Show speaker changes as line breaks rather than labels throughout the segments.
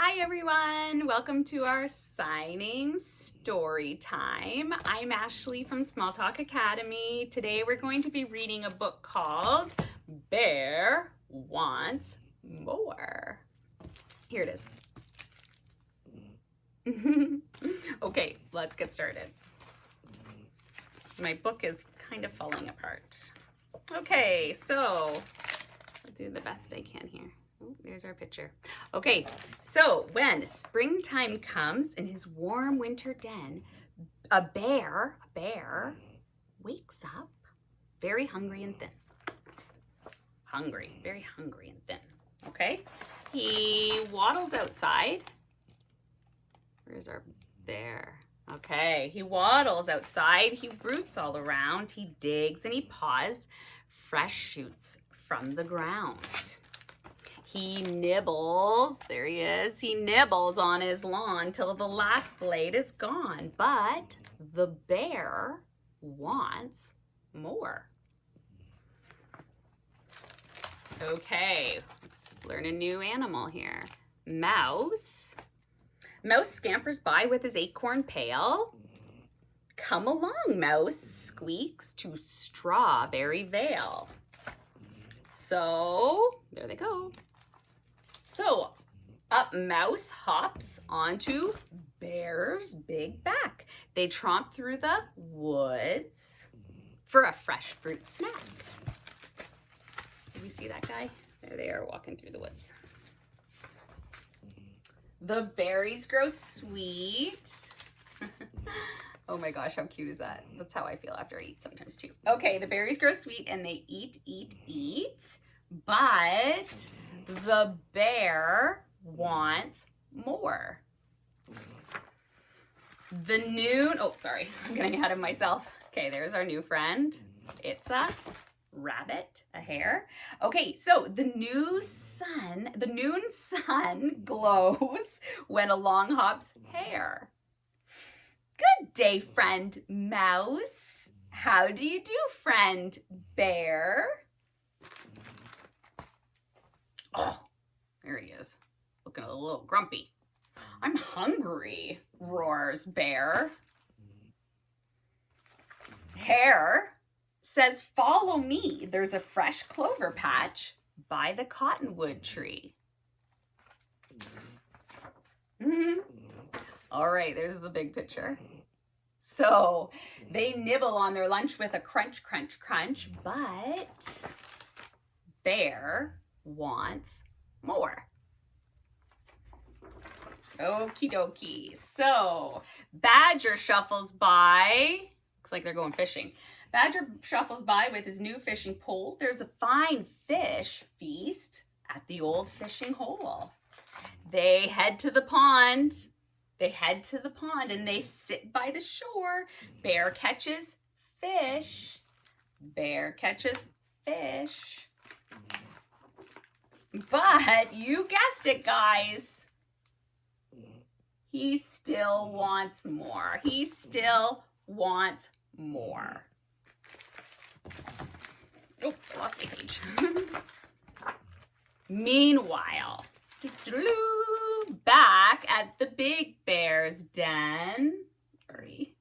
Hi everyone, welcome to our signing story time. I'm Ashlea from Small Talk Academy. Today we're going to be reading a book called Bear Wants More. Here it is. Okay, let's get started. My book is kind of falling apart. Okay, so I'll do the best I can here. Oh, there's our picture. Okay, so when springtime comes in his warm winter den, a bear wakes up very hungry and thin. Very hungry and thin. Okay, he waddles outside. Where's our bear? Okay, he waddles outside, he roots all around, he digs and he paws fresh shoots from the ground. He nibbles, there he is, he nibbles on his lawn till the last blade is gone, but the bear wants more. Okay, let's learn a new animal here. Mouse. Mouse scampers by with his acorn pail. Come along, Mouse squeaks to Strawberry Vale. So, there they go. So, up Mouse hops onto Bear's big back. They tromp through the woods for a fresh fruit snack. Did we see that guy? There they are walking through the woods. The berries grow sweet. Oh my gosh, how cute is that? That's how I feel after I eat sometimes too. Okay, the berries grow sweet and they eat, but the bear wants more. The noon, oh sorry, I'm getting ahead of myself. Okay, there's our new friend. It's a rabbit, a hare. Okay, so the noon sun glows when along hops Hare. Good day, friend Mouse. How do you do, friend Bear? Oh, there he is, looking a little grumpy. I'm hungry, roars Bear. Hare says, follow me. There's a fresh clover patch by the cottonwood tree. All right, there's the big picture. So they nibble on their lunch with a crunch, crunch, crunch, but Bear wants more. Okie dokie. So Badger shuffles by. Looks like they're going fishing. Badger shuffles by with his new fishing pole. There's a fine fish feast at the old fishing hole. They head to the pond. And they sit by the shore. Bear catches fish. But you guessed it, guys. He still wants more. Oh, I lost my page. Meanwhile, back at the big bear's den. Hurry.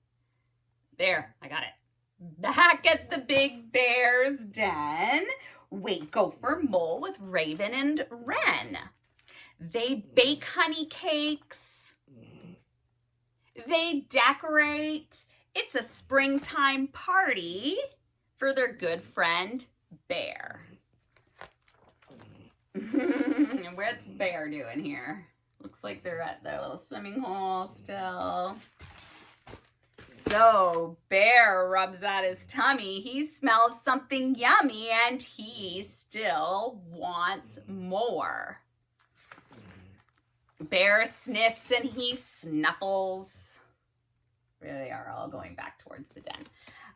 There, I got it. Back at the big bear's den, wait Gopher, Mole with Raven and Wren. They bake honey cakes. They decorate. It's a springtime party for their good friend, Bear. What's Bear doing here? Looks like they're at their little swimming hole still. So Bear rubs at his tummy. He smells something yummy and he still wants more. Bear sniffs and he snuffles. There they are, all going back towards the den.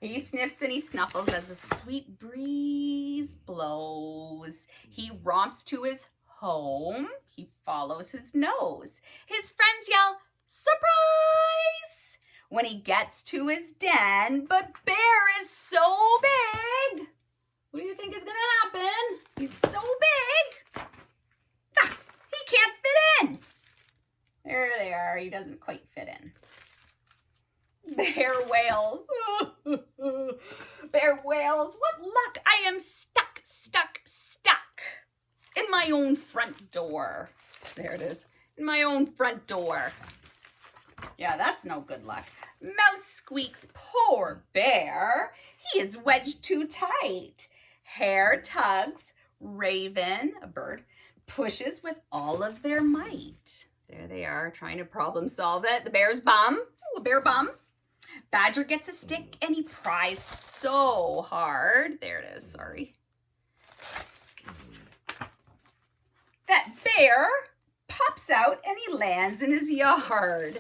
He sniffs and he snuffles as a sweet breeze blows. He romps to his home. He follows his nose. His friends yell, surprise! When he gets to his den, but Bear is so big. What do you think is gonna happen? He's so big. He can't fit in. he doesn't quite fit in. Bear wails. Bear wails. What luck. I am stuck in my own front door. There it is. In my own front door. Yeah, that's no good luck. Mouse squeaks, poor bear. He is wedged too tight. Hare tugs. Raven, a bird, pushes with all of their might. There they are, trying to problem solve it. The bear's bum. Ooh, a bear bum. Badger gets a stick and he pries so hard. There it is, sorry. That bear pops out and he lands in his yard.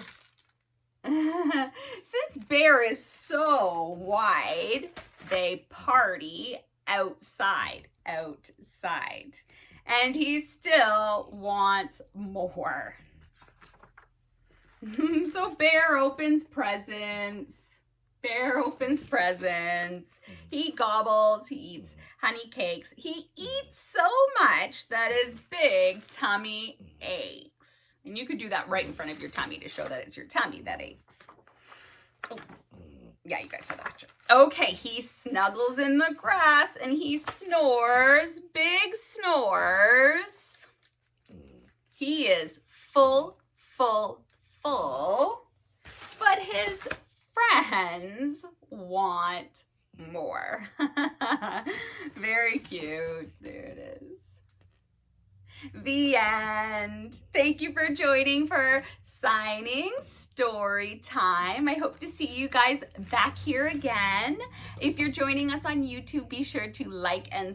Since bear is so wide, they party outside. And he still wants more. So bear opens presents. Bear opens presents. He gobbles. He eats honey cakes. He eats so much that his big tummy aches. And you could do that right in front of your tummy to show that it's your tummy that aches. Oh. Yeah, you guys saw that picture. Okay, he snuggles in the grass and he snores, big snores. He is full, but his friends want more. Very cute. There it is. The end. Thank you for joining for Signing Story Time. I hope to see you guys back here again. If you're joining us on YouTube, be sure to like and